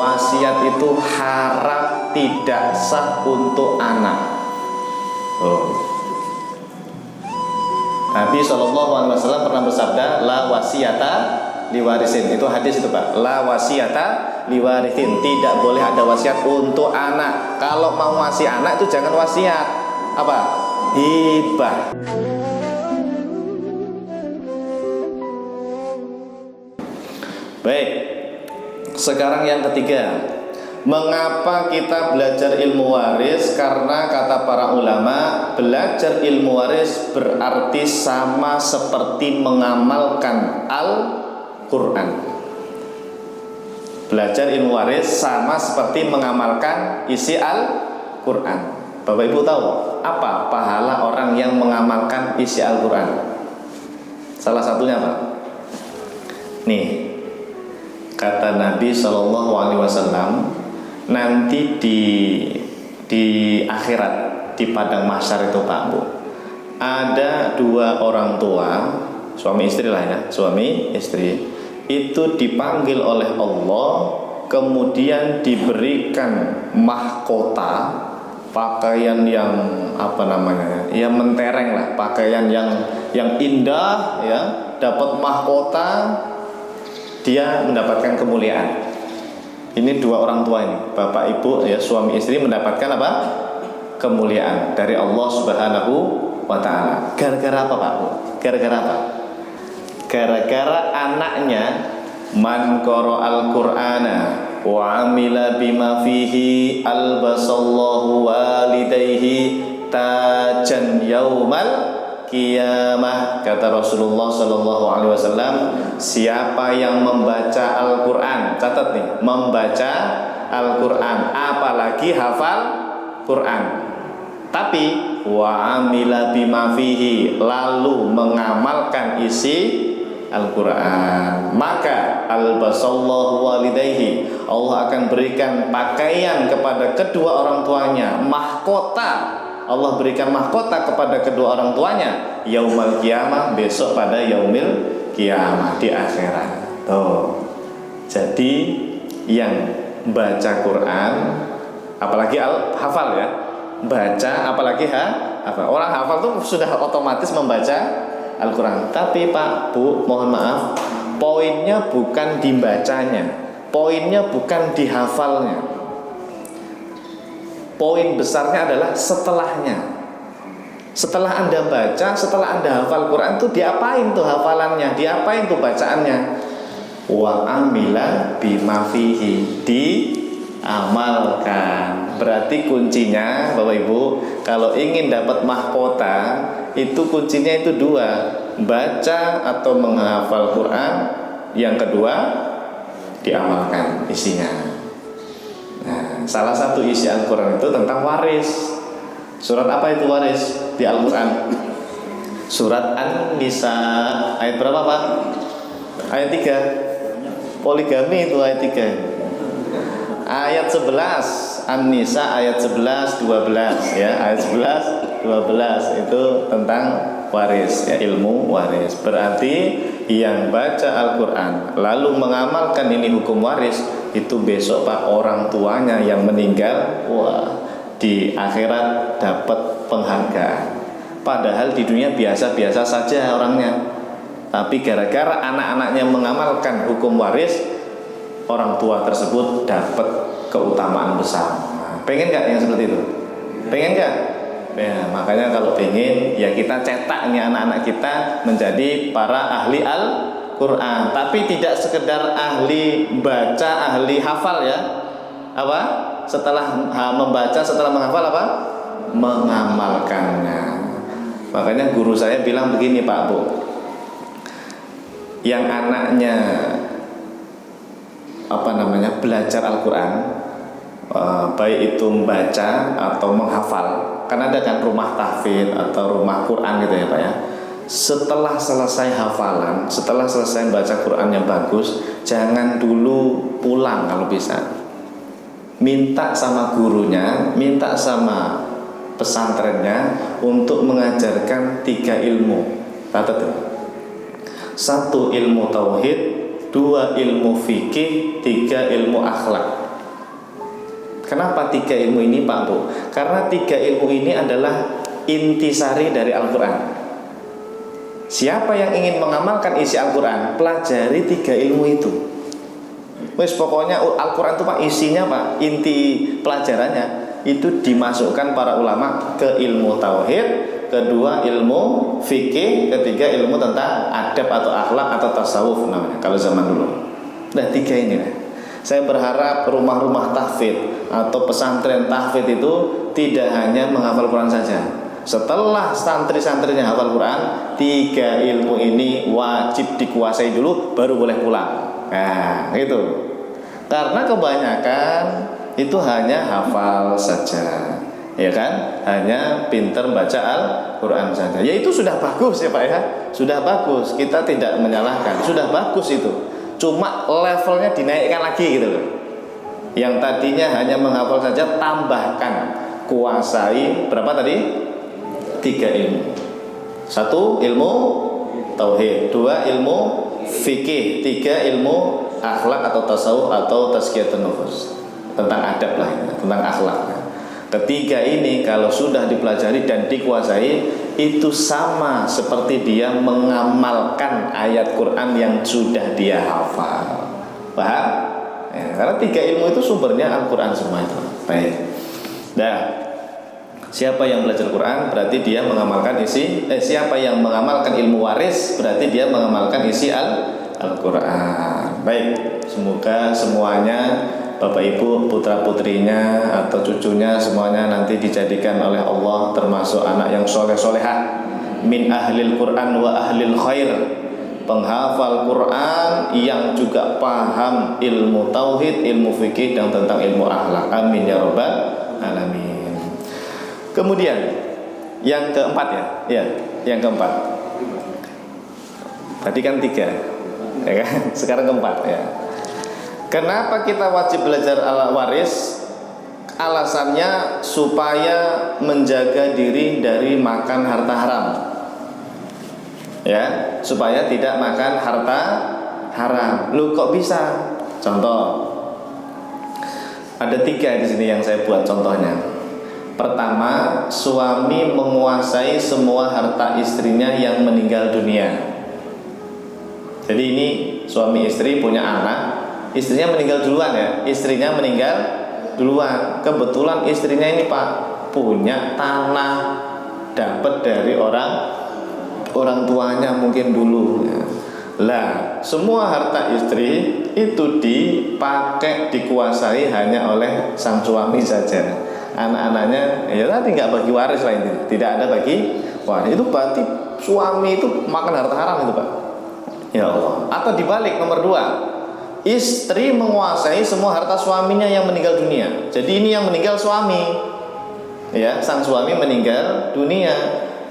wasiat itu haram, tidak sah untuk anak. Nabi SAW pernah bersabda, la wasiyata liwarisin. Itu hadis itu Pak. La wasiyata liwarisin. Tidak boleh ada wasiat untuk anak. Kalau mau ngasih anak itu jangan wasiat. Apa? Hibah. Baik. Sekarang yang ketiga, mengapa kita belajar ilmu waris? Karena kata para ulama, belajar ilmu waris berarti sama seperti mengamalkan Al-Quran. Belajar ilmu waris sama seperti mengamalkan isi Al-Quran. Bapak Ibu tahu apa pahala orang yang mengamalkan isi Al-Quran? Salah satunya apa? Nih, kata Nabi SAW, nanti di akhirat, di padang mahsyar itu Pak Bu, ada dua orang tua, suami istri lah ya, suami istri, itu dipanggil oleh Allah, kemudian diberikan mahkota, pakaian yang apa namanya, yang mentereng lah, pakaian yang indah ya, dapat mahkota, dia mendapatkan kemuliaan. Ini dua orang tua ini, bapak ibu ya, suami istri mendapatkan apa? Kemuliaan dari Allah Subhanahu wa ta'ala. Gara-gara apa Pak Bu? Gara-gara apa? Gara-gara anaknya man qara'al Qur'ana wa amila bima fihi albasallahu walidayhi tajan yaumal qiyamah. Kata Rasulullah sallallahu alaihi wasallam, siapa yang membaca Al-Qur'an, catat nih, membaca Al-Qur'an, apalagi hafal Qur'an, tapi wa amila bima fihi, lalu mengamalkan isi Al-Quran, maka albasallahu walidayhi, Allah akan berikan pakaian kepada kedua orang tuanya, mahkota, Allah berikan mahkota kepada kedua orang tuanya yaumal qiyamah, besok pada yaumil qiyamah, di akhirat. Tuh. Jadi yang baca Quran, apalagi hafal ya, baca apalagi hafal. Orang hafal tuh sudah otomatis membaca Al-Quran. Tapi Pak Bu, mohon maaf, poinnya bukan dibacanya, poinnya bukan dihafalnya. Poin besarnya adalah setelahnya. Setelah Anda baca, setelah Anda hafal Quran, tuh diapain tuh hafalannya, diapain tuh bacaannya? Wa amila bima fihi, diamalkan. Berarti kuncinya Bapak Ibu, kalau ingin dapat mahkota, itu kuncinya itu dua, baca atau menghafal Quran, yang kedua diamalkan isinya. Nah, salah satu isi Al-Quran itu tentang waris. Surat apa itu waris di Al-Quran? Surat An-Nisa ayat berapa Pak? Ayat 3. Poligami itu ayat 3. Ayat 11 An-Nisa ayat 11, 12 ya, ayat 11, 12 itu tentang waris ya, ilmu waris. Berarti yang baca Al-Quran lalu mengamalkan ini hukum waris, itu besok Pak, orang tuanya yang meninggal, wah, di akhirat dapat penghargaan. Padahal di dunia biasa-biasa saja orangnya, tapi gara-gara anak-anaknya mengamalkan hukum waris, orang tua tersebut dapat keutamaan besar. Pengen gak yang seperti itu? Pengen gak? Ya, makanya kalau pengen, ya kita cetak nih anak-anak kita menjadi para ahli Al-Quran. Tapi tidak sekedar ahli baca, ahli hafal ya. Apa? Setelah membaca, setelah menghafal apa? Mengamalkannya. Makanya guru saya bilang begini Pak Bu, yang anaknya belajar Al-Quran, baik itu membaca atau menghafal, kan ada kan rumah tahfidz atau rumah Quran gitu ya Pak ya. Setelah selesai hafalan, setelah selesai baca Quran yang bagus, jangan dulu pulang kalau bisa. Minta sama gurunya, minta sama pesantrennya untuk mengajarkan 3 ilmu. Catat. 1 ilmu tauhid, 2 ilmu fikih, 3 ilmu akhlak. Kenapa 3 ilmu ini Pak Bu? Karena 3 ilmu ini adalah intisari dari Al-Quran. Siapa yang ingin mengamalkan isi Al-Quran, pelajari 3 ilmu itu. Wes pokoknya Al-Quran itu Pak, isinya Pak, inti pelajarannya itu dimasukkan para ulama ke ilmu tauhid, kedua ilmu fikih, ketiga ilmu tentang adab atau akhlak atau tasawuf namanya kalau zaman dulu. Nah 3 ini lah. Saya berharap rumah-rumah tahfidz atau pesantren tahfidz itu tidak hanya menghafal Quran saja. Setelah santri-santrinya hafal Quran, 3 ilmu ini wajib dikuasai dulu, baru boleh pulang. Nah, gitu. Karena kebanyakan itu hanya hafal saja, ya kan? Hanya pinter baca Al-Quran saja. Ya itu sudah bagus ya Pak ya, sudah bagus. Kita tidak menyalahkan, sudah bagus itu. Cuma levelnya dinaikkan lagi gitu loh. Yang tadinya hanya menghafal saja, tambahkan, kuasai berapa tadi? 3 ilmu. 1 ilmu tauhid, 2 ilmu fikih, 3 ilmu akhlak atau tasawuf atau tazkiyatun nufus, tentang adab lah ya, tentang akhlak. Ketiga ini kalau sudah dipelajari dan dikuasai, itu sama seperti dia mengamalkan ayat Quran yang sudah dia hafal. Paham? Ya, karena 3 ilmu itu sumbernya Al-Quran semua itu. Baik. Nah, siapa yang belajar Quran berarti dia mengamalkan siapa yang mengamalkan ilmu waris berarti dia mengamalkan isi Al-Quran. Baik, semoga semuanya Bapak Ibu, putra putrinya atau cucunya semuanya nanti dijadikan oleh Allah termasuk anak yang soleh-solehah, min ahlil Quran wa ahlil khair, penghafal Quran yang juga paham ilmu tauhid, ilmu fikih dan tentang ilmu akhlak. Amin ya rabbal alamin. Kemudian yang keempat ya, yang keempat. Tadi kan 3, ya kan? Sekarang keempat ya. Kenapa kita wajib belajar al-waris? Alasannya supaya menjaga diri dari makan harta haram. Ya, supaya tidak makan harta haram. Lu kok bisa? Contoh. Ada 3 di sini yang saya buat contohnya. Pertama, suami menguasai semua harta istrinya yang meninggal dunia. Jadi ini suami istri punya anak, istrinya meninggal duluan ya, istrinya meninggal duluan. Kebetulan istrinya ini Pak punya tanah, dapat dari orang tuanya mungkin dulu ya. Lah, semua harta istri itu dipakai, dikuasai hanya oleh sang suami saja. Anak-anaknya ya tadi nggak bagi waris lah, ini tidak ada bagi waris. Itu berarti suami itu makan harta haram itu Pak. Ya Allah. Atau dibalik, nomor 2, istri menguasai semua harta suaminya yang meninggal dunia. Jadi ini yang meninggal suami, ya, sang suami meninggal dunia.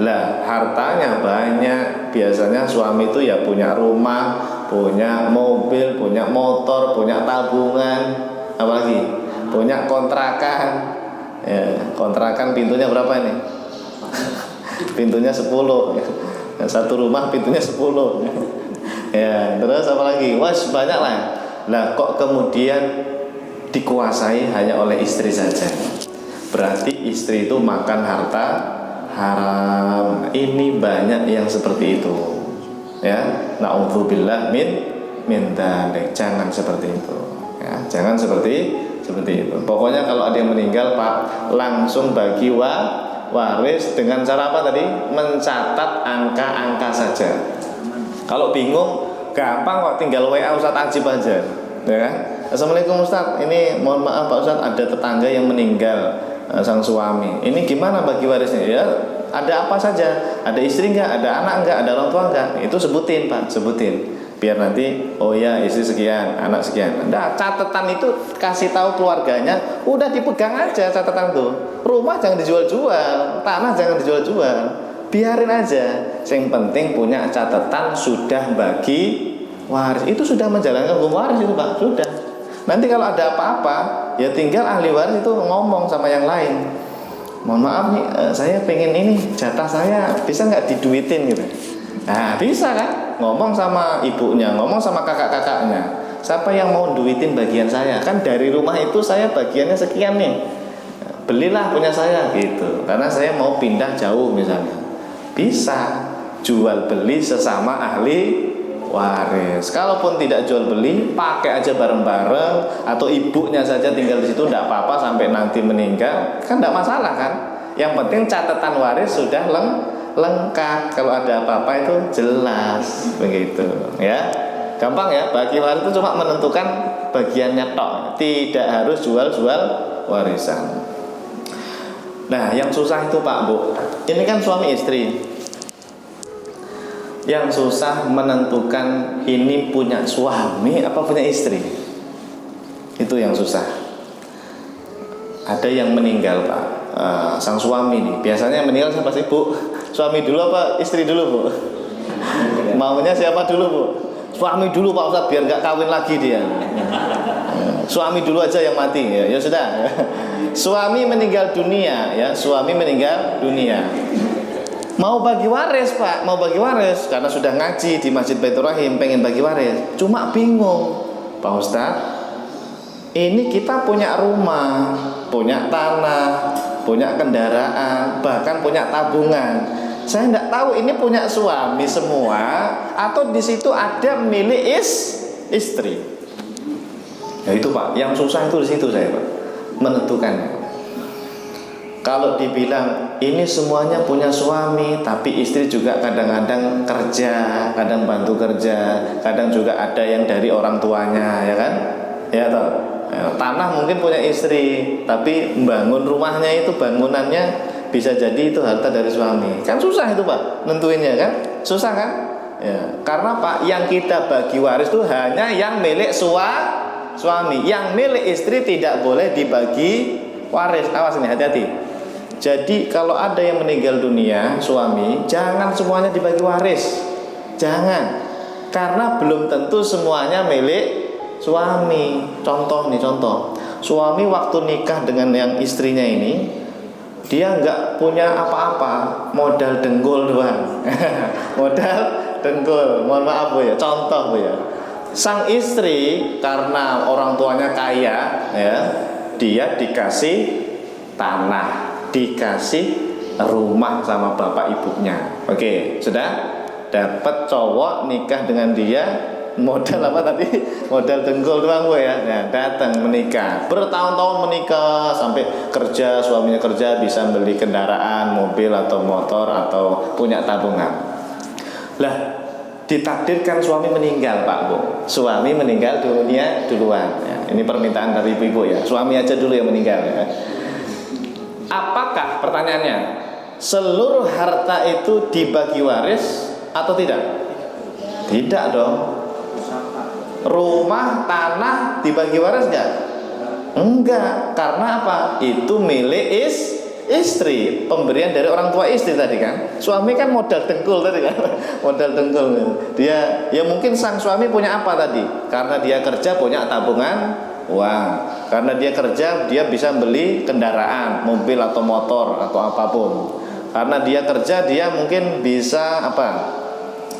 Lah hartanya banyak. Biasanya suami itu ya punya rumah, punya mobil, punya motor, punya tabungan, apalagi punya kontrakan. Ya, kontrakan pintunya berapa ini? Pintunya 10. Satu rumah pintunya 10. Ya, terus apa lagi? Wah, banyak lah. Lah kok kemudian dikuasai hanya oleh istri saja? Berarti istri itu makan harta haram. Ini banyak yang seperti itu. Ya, na'udzubillah min dzalik. Jangan seperti itu. Ya, jangan seperti itu. Pokoknya kalau ada yang meninggal Pak, langsung bagi waris dengan cara apa tadi? Mencatat angka-angka saja. Kalau bingung, gampang kok, tinggal WA Ustadz Ajib aja, ya kan? Assalamualaikum Ustadz, ini mohon maaf Pak Ustadz, ada tetangga yang meninggal, sang suami. Ini gimana bagi warisnya? Ya, ada apa saja? Ada istri nggak? Ada anak nggak? Ada orang tua nggak? Itu sebutin Pak, sebutin. Biar nanti, oh ya istri sekian, anak sekian. Nah, catatan itu kasih tahu keluarganya, udah dipegang aja catatan tuh. Rumah jangan dijual-jual, tanah jangan dijual-jual, biarin aja. Yang penting punya catatan sudah bagi waris. Itu sudah menjalankan hukum waris itu Pak, sudah. Nanti kalau ada apa-apa, ya tinggal ahli waris itu ngomong sama yang lain. Mohon maaf nih, saya pengen ini jatah saya bisa nggak diduitin gitu. Nah bisa kan, ngomong sama ibunya, ngomong sama kakak-kakaknya. siapa yang mau duitin bagian saya? Kan dari rumah itu saya bagiannya sekian nih, belilah punya saya gitu, karena saya mau pindah jauh misalnya. Bisa jual beli sesama ahli waris. Kalaupun tidak jual beli, pakai aja bareng-bareng, atau ibunya saja tinggal di situ, tidak apa-apa sampai nanti meninggal, kan tidak masalah kan. Yang penting catatan waris sudah lengkap. Kalau ada apa-apa itu jelas, begitu ya. Gampang ya, bagi waris itu cuma menentukan bagiannya tok, tidak harus jual-jual warisan. Nah, yang susah itu Pak Bu, ini kan suami istri. Yang susah menentukan ini punya suami apa punya istri. Itu yang susah. Ada yang meninggal Pak, sang suami nih. Biasanya yang meninggal siapa sih Bu? Suami dulu apa istri dulu Bu? Maunya siapa dulu Bu? Suami dulu Pak Ustadz, biar gak kawin lagi dia. Suami dulu aja yang mati ya, ya sudah. Suami meninggal dunia ya, suami meninggal dunia. Mau bagi waris Pak, mau bagi waris karena sudah ngaji di Masjid Baitur Rahim, pengen bagi waris. Cuma bingung, Pak Ustadz, ini kita punya rumah, punya tanah, punya kendaraan, bahkan punya tabungan. Saya tidak tahu ini punya suami semua atau di situ ada milik istri. Ya itu Pak, yang susah itu di situ saya Pak, menentukannya. Kalau dibilang ini semuanya punya suami, tapi istri juga kadang-kadang kerja, kadang bantu kerja, kadang juga ada yang dari orang tuanya, ya kan? Ya toh. Tanah mungkin punya istri, tapi membangun rumahnya itu bangunannya bisa jadi itu harta dari suami. Kan susah itu Pak, nentuinnya kan? Susah kan? Ya, karena Pak, yang kita bagi waris itu hanya yang milik suami. Yang milik istri tidak boleh dibagi waris. Awas ini, hati-hati. Jadi kalau ada yang meninggal dunia, suami, jangan semuanya dibagi waris. Jangan. Karena belum tentu semuanya milik suami. Contoh. Suami waktu nikah dengan yang istrinya ini, dia nggak punya apa-apa, modal dengkul doang. Modal dengkul. Mohon maaf Bu ya, contoh Bu ya. Sang istri karena orang tuanya kaya ya, dia dikasih tanah, dikasih rumah sama bapak ibunya. Oke, sudah dapat cowok nikah dengan dia, modal apa tadi? Modal dengkul doang Bu ya. Nah, datang menikah, bertahun-tahun menikah sampai kerja, suaminya kerja bisa beli kendaraan, mobil atau motor atau punya tabungan. Lah, ditakdirkan suami meninggal Pak Bu. Suami meninggal dunia duluan ya. Ini permintaan dari ibu ya. Suami aja dulu yang meninggal ya. Apakah pertanyaannya seluruh harta itu dibagi waris atau tidak? Tidak dong. Rumah, tanah dibagi waris enggak? Enggak. Karena apa? Itu milik istri, pemberian dari orang tua istri tadi kan. Suami kan modal dengkul tadi kan. Modal dengkul. Dia ya mungkin sang suami punya apa tadi? Karena dia kerja punya tabungan uang. Karena dia kerja, dia bisa beli kendaraan, mobil atau motor atau apapun. Karena dia kerja, dia mungkin bisa apa?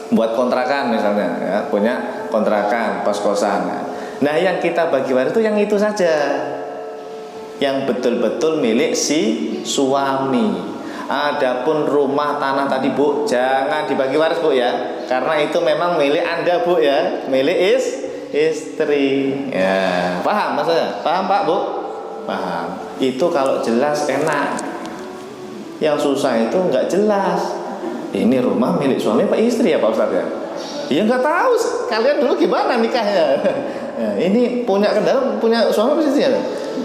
Buat kontrakan misalnya, ya, punya kontrakan, kos-kosan. Nah, yang kita bagi waris itu yang itu saja, yang betul-betul milik si suami. Adapun rumah tanah tadi Bu, jangan dibagi waris Bu ya, karena itu memang milik Anda Bu ya, milik istri ya. Paham maksudnya? Paham Pak Bu? Paham. Itu kalau jelas enak. Yang susah itu nggak jelas. Ini rumah milik suami apa istri ya Pak Ustadz ya? Ya nggak tahu. Kalian dulu gimana nikahnya? Ya, ini punya kendaraan, punya suami apa istri ya?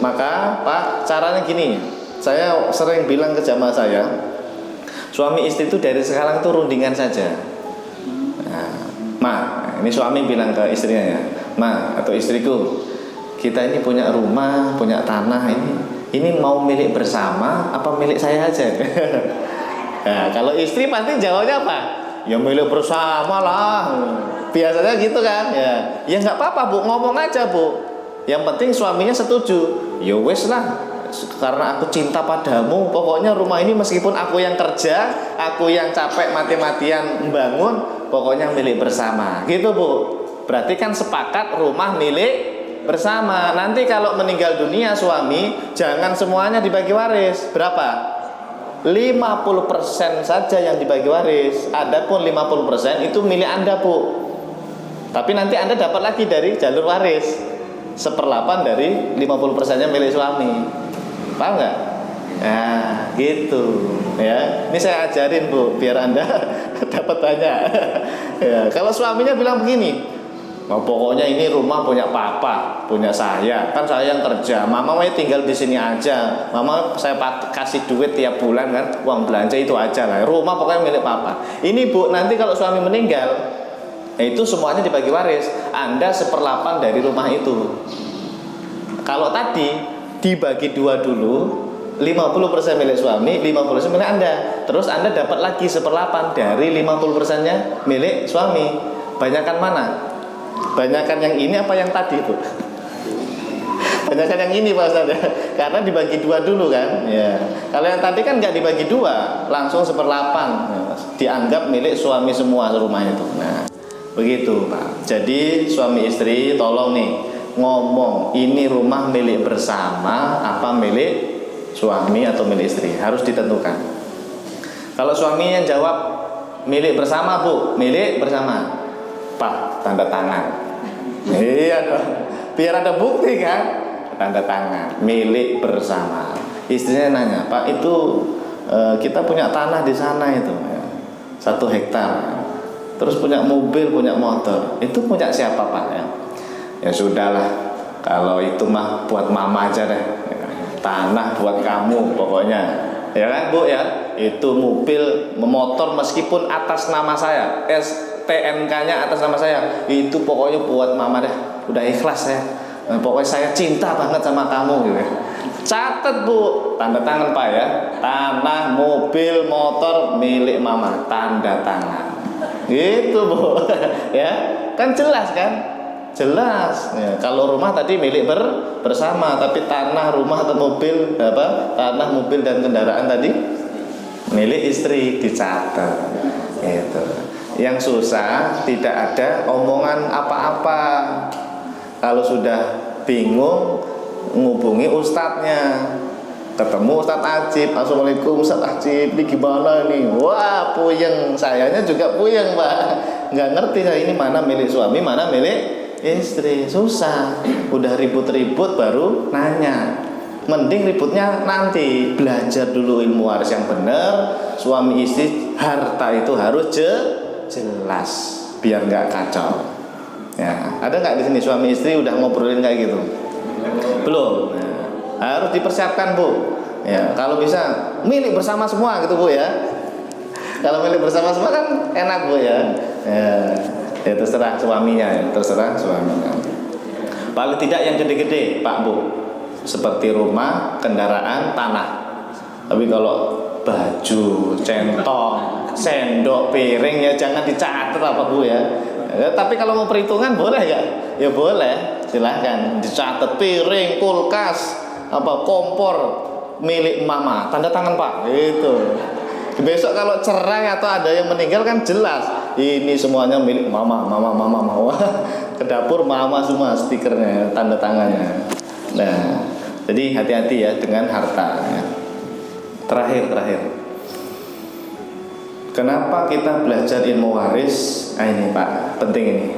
Maka Pak, caranya gini. Saya sering bilang ke jamaah saya, suami istri itu dari sekarang itu rundingan saja. Nah, ini suami bilang ke istrinya ya, Ma atau istriku, kita ini punya rumah, punya tanah, ini mau milik bersama apa milik saya aja? Nah, kalau istri pasti jawabnya apa? Ya milik bersama lah. Biasanya gitu kan? Ya nggak apa-apa Bu, ngomong aja Bu. Yang penting suaminya setuju. Ya wes lah, karena aku cinta padamu, pokoknya rumah ini meskipun aku yang kerja, aku yang capek mati-matian membangun, pokoknya milik bersama. Gitu Bu. Berarti kan sepakat rumah milik bersama. Nanti kalau meninggal dunia suami, jangan semuanya dibagi waris. Berapa? 50% saja yang dibagi waris. Adapun 50% itu milik Anda, Bu. Tapi nanti Anda dapat lagi dari jalur waris 1/8 dari 50%-nya milik suami. Paham nggak? Nah, gitu ya. Ini saya ajarin, Bu, biar Anda dapat banyak. Ya, kalau suaminya bilang begini, "Oh, pokoknya ini rumah punya papa, punya saya. Kan saya yang kerja. Mama mau tinggal di sini aja. Mama saya kasih duit tiap bulan kan, uang belanja itu aja lah. Rumah pokoknya milik papa." Ini, Bu, nanti kalau suami meninggal, itu semuanya dibagi waris. Anda 1/8 dari rumah itu. Kalau tadi dibagi dua dulu, 50% milik suami, 50% milik Anda. Terus Anda dapat lagi 1/8 dari 50%-nya milik suami. Banyakan mana? Banyakan yang ini apa yang tadi, Bu? Banyakan yang ini, Pak Ustaz, ya. Karena dibagi dua dulu kan. Ya. Kalau yang tadi kan nggak dibagi dua, langsung 1/8. Ya. Dianggap milik suami semua rumah itu. Nah, begitu, Pak. Jadi suami istri tolong nih ngomong, ini rumah milik bersama apa milik suami atau milik istri, harus ditentukan. Kalau suami yang jawab milik bersama, Bu, milik bersama, Pak, tanda tangan. Iya dong, biar ada bukti kan, tanda tangan milik bersama. Istrinya nanya, "Pak, itu kita punya tanah di sana itu ya, 1 hektar. Terus punya mobil, punya motor. Itu punya siapa, Pak?" Ya, ya sudahlah, kalau itu mah buat mama aja deh. Tanah buat kamu pokoknya. Ya kan, Bu, ya. Itu mobil, motor meskipun atas nama saya, STNK-nya atas nama saya, itu pokoknya buat mama deh. Udah ikhlas ya. Pokoknya saya cinta banget sama kamu gitu. Catat, Bu, tanda tangan, Pak, ya. Tanah, mobil, motor milik mama, tanda tangan. Gitu, Bu. Ya. Kan jelas kan? Jelas ya. Kalau rumah tadi milik bersama, tapi tanah, rumah atau mobil, tanah, mobil dan kendaraan tadi milik istri, dicatat. Gitu. Yang susah tidak ada omongan apa-apa. Kalau sudah bingung, ngubungi ustadznya. Ketemu Ustadz Ajib, "Assalamualaikum Ustadz Ajib, ini gimana nih?" Wah, puyeng, sayanya juga puyeng, Pak. Nggak ngerti saya ini mana milik suami, mana milik istri. Susah. Udah ribut-ribut baru nanya. Mending ributnya nanti. Belajar dulu ilmu waris yang benar. Suami istri harta itu harus jelas, biar nggak kacau. Ya, ada nggak di sini suami istri udah ngobrolin kayak gitu? Belum. Nah, harus dipersiapkan, Bu. Ya, kalau bisa milik bersama semua gitu, Bu, ya. Kalau milik bersama semua kan enak, Bu, ya. Ya terserah suaminya, ya. Terserah suaminya. Paling tidak yang gede-gede, Pak, Bu. Seperti rumah, kendaraan, tanah. Tapi kalau baju, centong, sendok, piring ya jangan dicatat apa, Bu, ya. Tapi kalau mau perhitungan boleh nggak? Ya boleh, silahkan dicatat piring, kulkas, kompor milik mama, tanda tangan, Pak. Itu. Besok kalau cerai atau ada yang meninggal kan jelas ini semuanya milik mama. Ke dapur mama semua stikernya, tanda tangannya. Nah, jadi hati-hati ya dengan harta ya. Terakhir kenapa kita belajar ilmu waris? Ini, Pak, penting ini,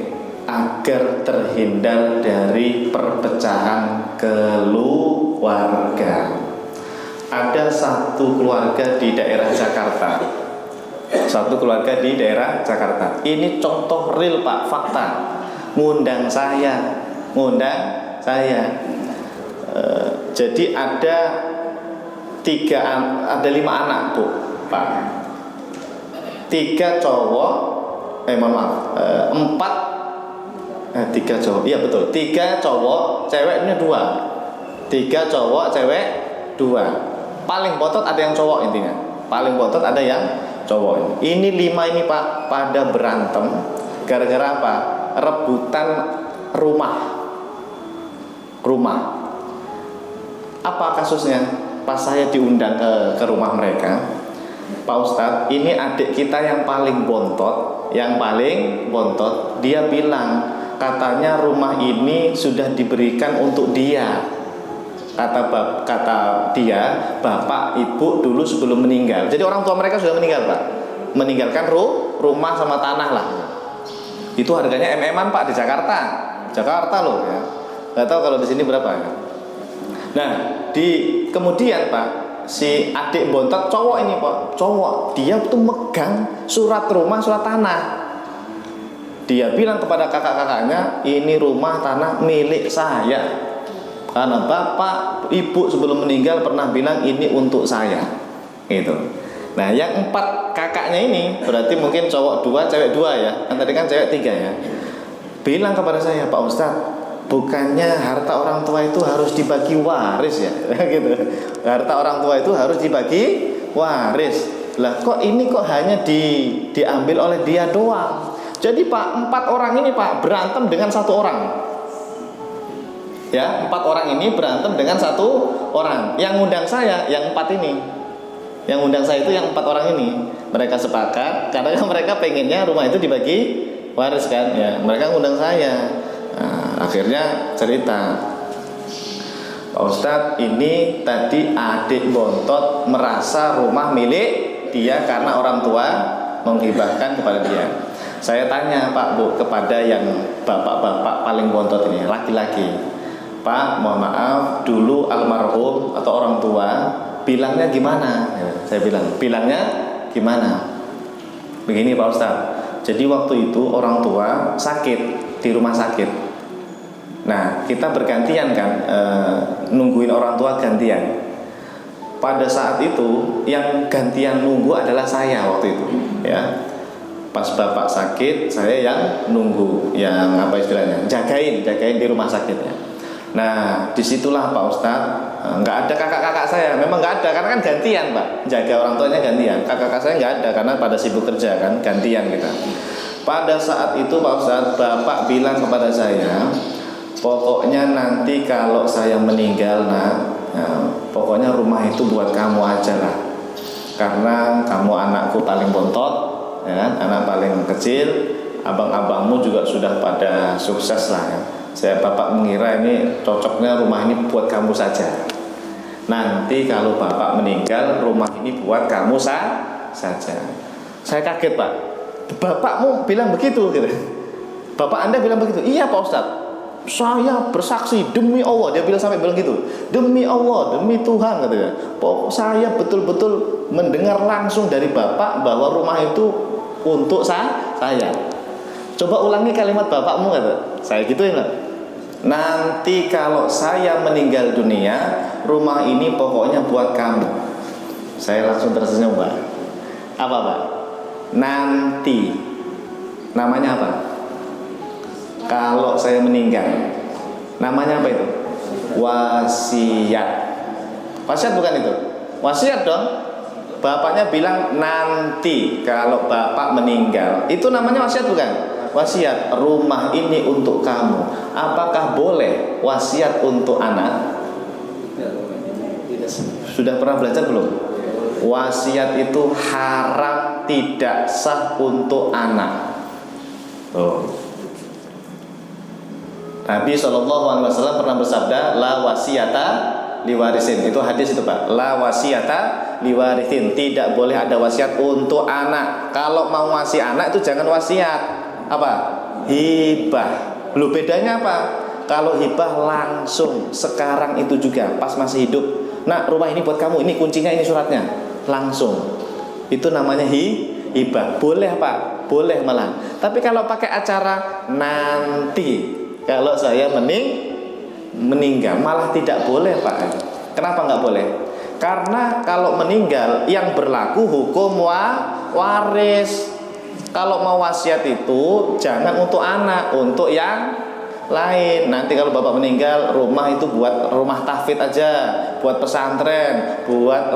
agar terhindar dari perpecahan keluarga. Ada satu keluarga di daerah Jakarta. Ini contoh real, Pak, fakta. Ngundang saya. Jadi ada 5 anak, Bu, Pak. 3 cowok, 3 cowok. Iya betul. 3 cowok, ceweknya 2. 3 cowok, cewek 2. Paling botot ada yang cowok intinya. Paling botot ada yang cowok. Ini 5 ini, Pak, pada berantem gara-gara apa? Rebutan rumah. Apa kasusnya? Pas saya diundang ke rumah mereka, "Pak Ustadz, ini adik kita yang paling bontot, dia bilang, katanya rumah ini sudah diberikan untuk dia. Kata dia, bapak ibu dulu sebelum meninggal. Jadi orang tua mereka sudah meninggal, Pak. Meninggalkan rumah sama tanah lah. Itu harganya MM-an, Pak, di Jakarta. Jakarta loh ya. Gak tahu kalau di sini berapa ya. Nah, kemudian Pak, si adik bontot cowok ini Pak, cowok, dia tuh megang surat rumah, surat tanah. Dia bilang kepada kakak-kakaknya, ini rumah tanah milik saya. Karena bapak, ibu sebelum meninggal pernah bilang ini untuk saya. Gitu. Nah, yang 4 kakaknya ini berarti mungkin cowok 2, cewek 2 ya. Kan tadi kan cewek 3 ya. Bilang kepada saya, Pak Ustadz, bukannya harta orang tua itu harus dibagi waris ya? Gitu. Harta orang tua itu harus dibagi waris. Lah kok ini kok hanya diambil oleh dia doang? Jadi Pak, 4 orang ini Pak berantem dengan 1 orang. Ya, 4 orang ini berantem dengan 1 orang. Yang ngundang saya yang 4 ini. Yang undang saya itu yang 4 orang ini. Mereka sepakat karena mereka pengennya rumah itu dibagi waris kan ya. Mereka ngundang saya. Nah, akhirnya cerita, Pak Ustadz, ini tadi adik bontot merasa rumah milik dia karena orang tua menghibahkan kepada dia. Saya tanya Pak Bu kepada yang bapak-bapak paling bontot ini, laki-laki, Pak, mohon maaf, dulu almarhum atau orang tua bilangnya gimana? Saya bilang, bilangnya gimana? Begini Pak Ustadz, jadi waktu itu orang tua sakit di rumah sakit. Nah, kita bergantian kan, nungguin orang tua gantian. Pada saat itu yang gantian nunggu adalah saya waktu itu, ya. Pas bapak sakit, saya yang nunggu, yang apa istilahnya, jagain di rumah sakitnya. Nah, disitulah Pak Ustadz, nggak ada kakak-kakak saya, memang nggak ada karena kan gantian Pak, jaga orang tuanya gantian. Kakak-kakak saya nggak ada karena pada sibuk kerja kan, gantian kita. Pada saat itu Pak Ustadz, bapak bilang kepada saya, pokoknya nanti kalau saya meninggal ya, pokoknya rumah itu buat kamu aja lah, karena kamu anakku paling bontot, ya kan? Anak paling kecil, abang-abangmu juga sudah pada sukses lah ya. Bapak mengira ini cocoknya rumah ini buat kamu saja. Nanti kalau bapak meninggal, rumah ini buat kamu saja. Saya kaget Pak, bapakmu bilang begitu gitu. Bapak Anda bilang begitu? Iya Pak Ustadz, saya bersaksi demi Allah, dia bilang gitu, demi Allah, demi Tuhan katanya. Saya betul-betul mendengar langsung dari bapak bahwa rumah itu untuk saya. Coba ulangi kalimat bapakmu kata. Saya gituin lah. Nanti kalau saya meninggal dunia, rumah ini pokoknya buat kamu. Saya langsung tersenyum Pak. Apa Pak? Nanti. Namanya apa? Kalau saya meninggal, namanya apa itu? Wasiat. Wasiat bukan itu? Wasiat dong. Bapaknya bilang nanti kalau bapak meninggal, itu namanya wasiat bukan? Wasiat, rumah ini untuk kamu. Apakah boleh wasiat untuk anak? Sudah pernah belajar belum? Wasiat itu haram, tidak sah untuk anak. Nabi SAW pernah bersabda, la wasiyata liwarisin. Itu hadis itu Pak. La wasiyata liwarisin. Tidak boleh ada wasiat untuk anak. Kalau mau ngasih anak itu jangan wasiat. Apa? Hibah. Lu bedanya apa? Kalau hibah langsung sekarang itu juga pas masih hidup. Nah, rumah ini buat kamu. Ini kuncinya, ini suratnya. Langsung. Itu namanya hibah. Boleh Pak. Boleh malah. Tapi kalau pakai acara nanti, kalau saya meninggal, malah tidak boleh Pak. Kenapa nggak boleh? Karena kalau meninggal yang berlaku hukum waris. Kalau mau wasiat itu jangan untuk anak, untuk yang lain. Nanti kalau bapak meninggal, rumah itu buat rumah tahfidz aja, buat pesantren, buat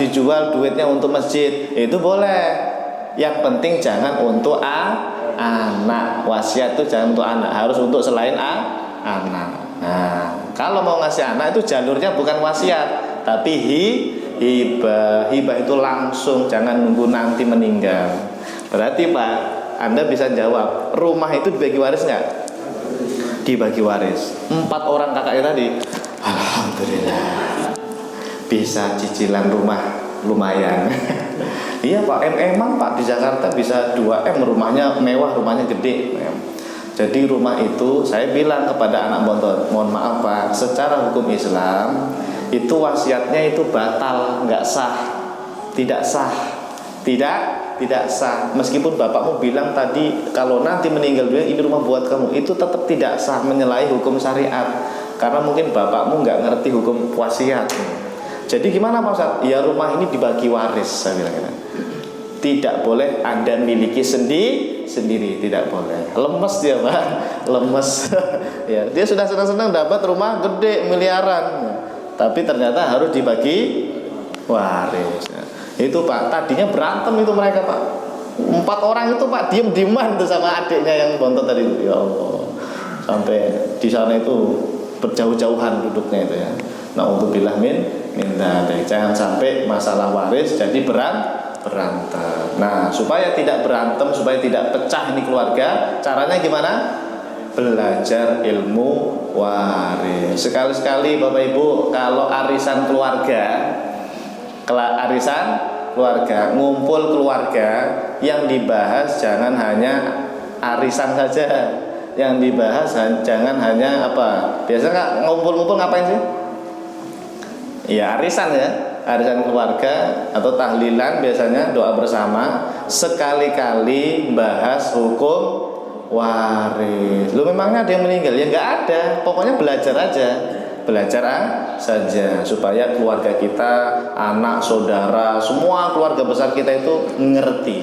dijual duitnya untuk masjid, itu boleh. Yang penting jangan untuk anak. Wasiat itu jangan untuk anak, harus untuk selain anak. Nah, kalau mau ngasih anak itu jalurnya bukan wasiat, tapi hibah. Hibah itu langsung, jangan nunggu nanti meninggal. Berarti Pak, Anda bisa jawab, rumah itu dibagi waris nggak? Dibagi waris. 4 orang kakaknya tadi, alhamdulillah bisa cicilan rumah lumayan. Iya Pak, emang Pak di Jakarta bisa 2M, rumahnya mewah, rumahnya gede. Jadi rumah itu saya bilang kepada anak bontot, mohon maaf Pak, secara hukum Islam itu wasiatnya itu batal, nggak sah, tidak sah, tidak sah. Meskipun bapakmu bilang tadi kalau nanti meninggal dunia ini rumah buat kamu, itu tetap tidak sah, menyalahi hukum syariat. Karena mungkin bapakmu nggak ngerti hukum wasiat. Jadi gimana Pak Ustaz? Ya rumah ini dibagi waris, saya bilang gitu. Tidak boleh Anda miliki sendiri, tidak boleh. Lemes dia Pak, lemes. Ya, dia sudah senang-senang dapat rumah gede miliaran, tapi ternyata harus dibagi waris. Itu Pak, tadinya berantem itu mereka Pak. 4 orang itu Pak diem-dieman tuh sama adiknya yang bontot tadi itu. Ya Allah, sampai di sana itu berjauh-jauhan duduknya itu ya. Nah untuk bilah minta jangan sampai masalah waris jadi berantem. Nah supaya tidak berantem, supaya tidak pecah ini keluarga, caranya gimana? Belajar ilmu waris. Sekali-sekali Bapak Ibu kalau arisan keluarga, ngumpul keluarga, yang dibahas jangan hanya arisan saja. Yang dibahas jangan hanya apa? Biasanya ngumpul-ngumpul ngapain sih? Ya arisan ya, arisan keluarga atau tahlilan biasanya doa bersama. Sekali-kali bahas hukum waris. Lu memangnya ada yang meninggal? Ya nggak ada. Pokoknya belajar aja, saja supaya keluarga kita, anak, saudara, semua keluarga besar kita itu ngerti.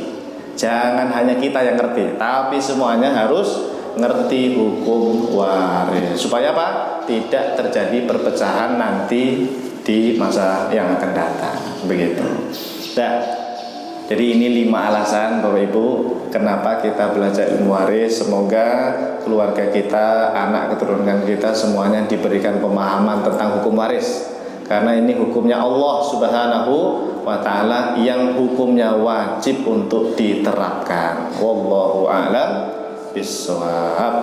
Jangan hanya kita yang ngerti, tapi semuanya harus ngerti hukum waris. Supaya apa? Tidak terjadi perpecahan nanti di masa yang akan datang, begitu. Nah, jadi ini 5 alasan Bapak Ibu kenapa kita belajar ilmu waris. Semoga keluarga kita, anak keturunan kita semuanya diberikan pemahaman tentang hukum waris. Karena ini hukumnya Allah Subhanahu wa ta'ala yang hukumnya wajib untuk diterapkan. Wallahu a'lam bishawab.